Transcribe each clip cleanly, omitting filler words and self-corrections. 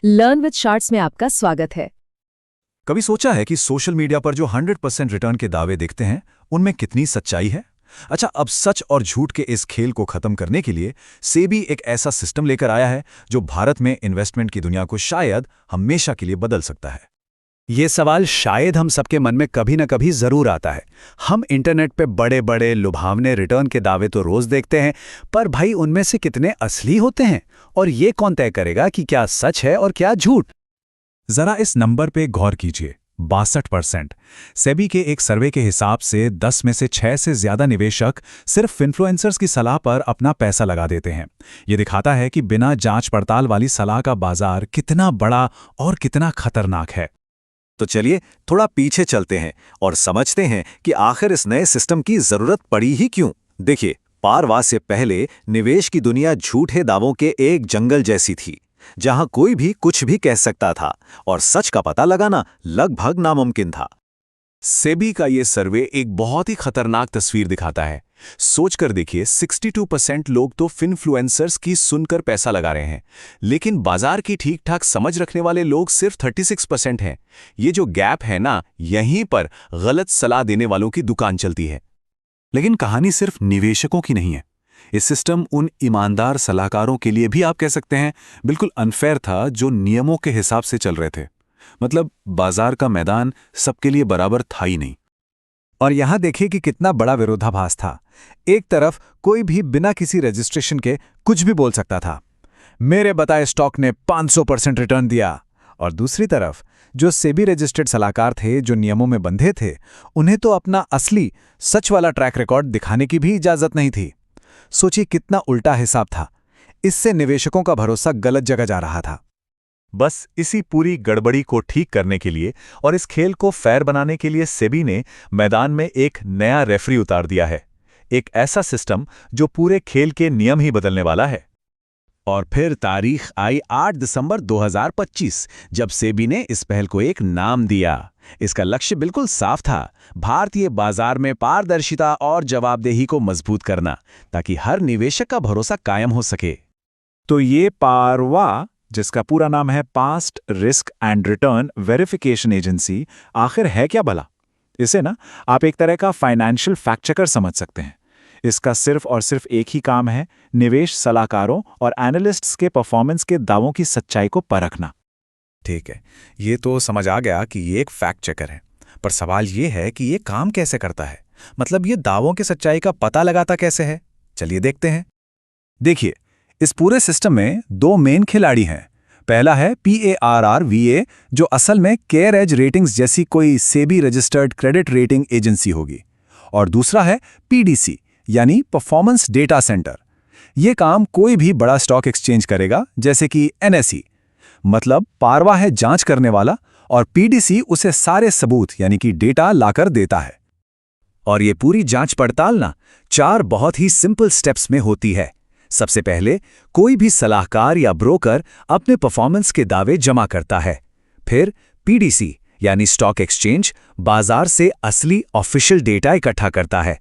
Learn with shards में आपका स्वागत है। कभी सोचा है कि सोशल मीडिया पर जो 100% रिटर्न के दावे दिखते हैं उनमें कितनी सच्चाई है? अच्छा, अब सच और झूठ के इस खेल को खत्म करने के लिए सेबी एक ऐसा सिस्टम लेकर आया है जो भारत में इन्वेस्टमेंट की दुनिया को शायद हमेशा के लिए बदल सकता है। ये सवाल शायद हम सबके मन में कभी न कभी जरूर आता है। हम इंटरनेट पे बड़े बड़े लुभावने रिटर्न के दावे तो रोज देखते हैं, पर भाई उनमें से कितने असली होते हैं और ये कौन तय करेगा कि क्या सच है और क्या झूठ? जरा इस नंबर पे गौर कीजिए, 62%। सेबी के एक सर्वे के हिसाब से 10 में से 6 से ज्यादा निवेशक सिर्फ इन्फ्लुएंसर्स की सलाह पर अपना पैसा लगा देते हैं। ये दिखाता है कि बिना जांच पड़ताल वाली सलाह का बाजार कितना बड़ा और कितना खतरनाक है। तो चलिए थोड़ा पीछे चलते हैं और समझते हैं कि आखिर इस नए सिस्टम की जरूरत पड़ी ही क्यों। देखिए, पारवा से पहले निवेश की दुनिया झूठे दावों के एक जंगल जैसी थी, जहां कोई भी कुछ भी कह सकता था और सच का पता लगाना लगभग नामुमकिन था। सेबी का ये सर्वे एक बहुत ही खतरनाक तस्वीर दिखाता है। सोचकर देखिए, 62% लोग तो इन्फ्लुएंसर्स की सुनकर पैसा लगा रहे हैं, लेकिन बाजार की ठीक ठाक समझ रखने वाले लोग सिर्फ 36% हैं। ये जो गैप है ना, यहीं पर गलत सलाह देने वालों की दुकान चलती है। लेकिन कहानी सिर्फ निवेशकों की नहीं है। इस सिस्टम उन ईमानदार सलाहकारों के लिए भी आप कह सकते हैं बिल्कुल अनफेयर था, जो नियमों के हिसाब से चल रहे थे। मतलब बाजार का मैदान सबके लिए बराबर था ही नहीं। और यहां देखिए कि कितना बड़ा विरोधाभास था। एक तरफ कोई भी बिना किसी रजिस्ट्रेशन के कुछ भी बोल सकता था, मेरे बताए स्टॉक ने 500% रिटर्न दिया, और दूसरी तरफ जो सेबी रजिस्टर्ड सलाहकार थे, जो नियमों में बंधे थे, उन्हें तो अपना असली सच वाला ट्रैक रिकॉर्ड दिखाने की भी इजाजत नहीं थी। सोचिए कितना उल्टा हिसाब था। इससे निवेशकों का भरोसा गलत जगह जा रहा था। बस इसी पूरी गड़बड़ी को ठीक करने के लिए और इस खेल को फेयर बनाने के लिए सेबी ने मैदान में एक नया रेफरी उतार दिया है, एक ऐसा सिस्टम जो पूरे खेल के नियम ही बदलने वाला है। और फिर तारीख आई 8 दिसंबर 2025, जब सेबी ने इस पहल को एक नाम दिया। इसका लक्ष्य बिल्कुल साफ था, भारतीय बाजार में पारदर्शिता और जवाबदेही को मजबूत करना, ताकि हर निवेशक का भरोसा कायम हो सके। तो ये पारवा, जिसका पूरा नाम है past risk and return verification agency, आखिर है क्या भला? इसे ना आप एक तरह का फाइनेंशियल फैक्ट चेकर समझ सकते हैं। इसका सिर्फ और सिर्फ एक ही काम है, निवेश सलाहकारों और एनालिस्ट्स के परफॉर्मेंस के दावों की सच्चाई को परखना। ठीक है, ये तो समझ आ गया कि ये एक फैक्ट चेकर है, पर सवाल ये है कि ये काम कैसे करता है? मतलब ये दावों की सच्चाई का पता लगाता कैसे है? चलिए देखते हैं। देखिए, इस पूरे सिस्टम में दो मेन खिलाड़ी हैं। पहला है PARRVA, जो असल में केयर एज रेटिंग्स जैसी कोई SEBI registered credit rating agency होगी, और दूसरा है PDC, यानी परफॉर्मेंस डेटा सेंटर। ये काम कोई भी बड़ा स्टॉक एक्सचेंज करेगा, जैसे कि NSE। मतलब पारवा है जांच करने वाला और PDC उसे सारे सबूत यानी कि डेटा लाकर देता है। और ये पूरी जांच पड़ताल ना 4 बहुत ही सिंपल स्टेप्स में होती है। सबसे पहले कोई भी सलाहकार या ब्रोकर अपने परफॉर्मेंस के दावे जमा करता है। फिर PDC यानी स्टॉक एक्सचेंज बाजार से असली ऑफिशियल डेटा इकट्ठा करता है।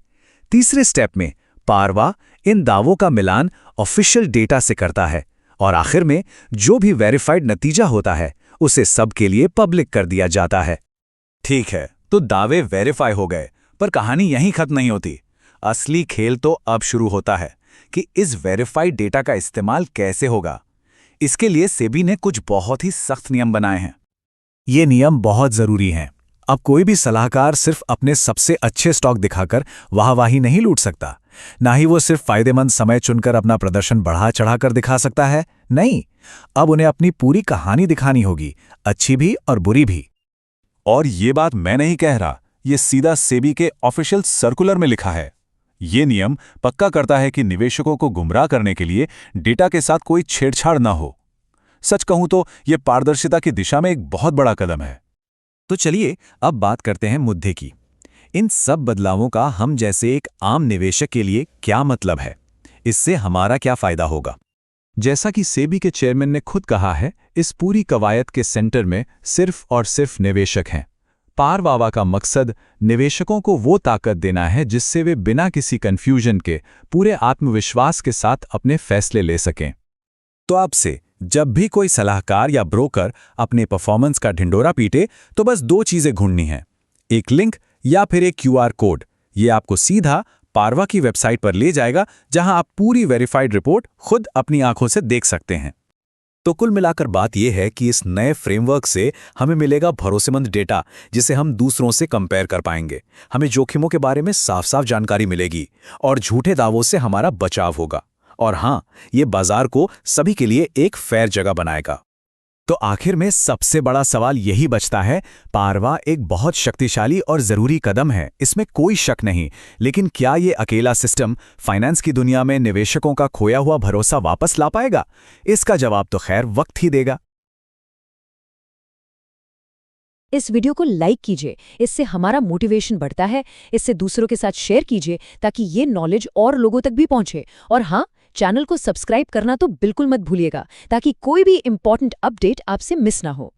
तीसरे स्टेप में पारवा इन दावों का मिलान ऑफिशियल डेटा से करता है, और आखिर में जो भी वेरीफाइड नतीजा होता है उसे सबके लिए पब्लिक कर दिया जाता है। ठीक है, तो दावे वेरीफाई हो गए, पर कहानी यहीं खत्म नहीं होती। असली खेल तो अब शुरू होता है कि इस वेरीफाइड डेटा का इस्तेमाल कैसे होगा। इसके लिए सेबी ने कुछ बहुत ही सख्त नियम बनाए हैं। ये नियम बहुत जरूरी हैं। अब कोई भी सलाहकार सिर्फ अपने सबसे अच्छे स्टॉक दिखाकर वाहवाही नहीं लूट सकता। ना ही वो सिर्फ फायदेमंद समय चुनकर अपना प्रदर्शन बढ़ा चढ़ाकर दिखा सकता है। नहीं, अब उन्हें अपनी पूरी कहानी दिखानी होगी, अच्छी भी और बुरी भी। और ये बात मैं नहीं कह रहा, ये सीधा सेबी के ऑफिशियल सर्कुलर में लिखा है। ये नियम पक्का करता है कि निवेशकों को गुमराह करने के लिए डेटा के साथ कोई छेड़छाड़ ना हो। सच कहूं तो यह पारदर्शिता की दिशा में एक बहुत बड़ा कदम है। तो चलिए अब बात करते हैं मुद्दे की। इन सब बदलावों का हम जैसे एक आम निवेशक के लिए क्या मतलब है? इससे हमारा क्या फायदा होगा? जैसा कि सेबी के चेयरमैन ने खुद कहा है, इस पूरी कवायद के सेंटर में सिर्फ और सिर्फ निवेशक हैं। पारवा का मकसद निवेशकों को वो ताकत देना है जिससे वे बिना किसी कंफ्यूजन के पूरे आत्मविश्वास के साथ अपने फैसले ले सकें। तो आपसे जब भी कोई सलाहकार या ब्रोकर अपने परफॉर्मेंस का ढिंडोरा पीटे तो बस दो चीजें ढूंढनी हैं, एक लिंक या फिर एक QR कोड। ये आपको सीधा पारवा की वेबसाइट पर ले जाएगा, जहां आप पूरी वेरीफाइड रिपोर्ट खुद अपनी आंखों से देख सकते हैं। तो कुल मिलाकर बात यह है कि इस नए फ्रेमवर्क से हमें मिलेगा भरोसेमंद डेटा, जिसे हम दूसरों से कंपेयर कर पाएंगे। हमें जोखिमों के बारे में साफ-साफ जानकारी मिलेगी और झूठे दावों से हमारा बचाव होगा। और हाँ, ये बाजार को सभी के लिए एक फेयर जगह बनाएगा। तो आखिर में सबसे बड़ा सवाल यही बचता है, पारवा एक बहुत शक्तिशाली और जरूरी कदम है, इसमें कोई शक नहीं, लेकिन क्या ये अकेला सिस्टम फाइनेंस की दुनिया में निवेशकों का खोया हुआ भरोसा वापस ला पाएगा? इसका जवाब तो खैर वक्त ही देगा। इस वीडियो को लाइक कीजिए, इससे हमारा मोटिवेशन बढ़ता है। इससे दूसरों के साथ शेयर कीजिए ताकि ये नॉलेज और लोगों तक भी पहुंचे। और हाँ, चैनल को सब्सक्राइब करना तो बिल्कुल मत भूलिएगा ताकि कोई भी इंपॉर्टेंट अपडेट आपसे मिस ना हो।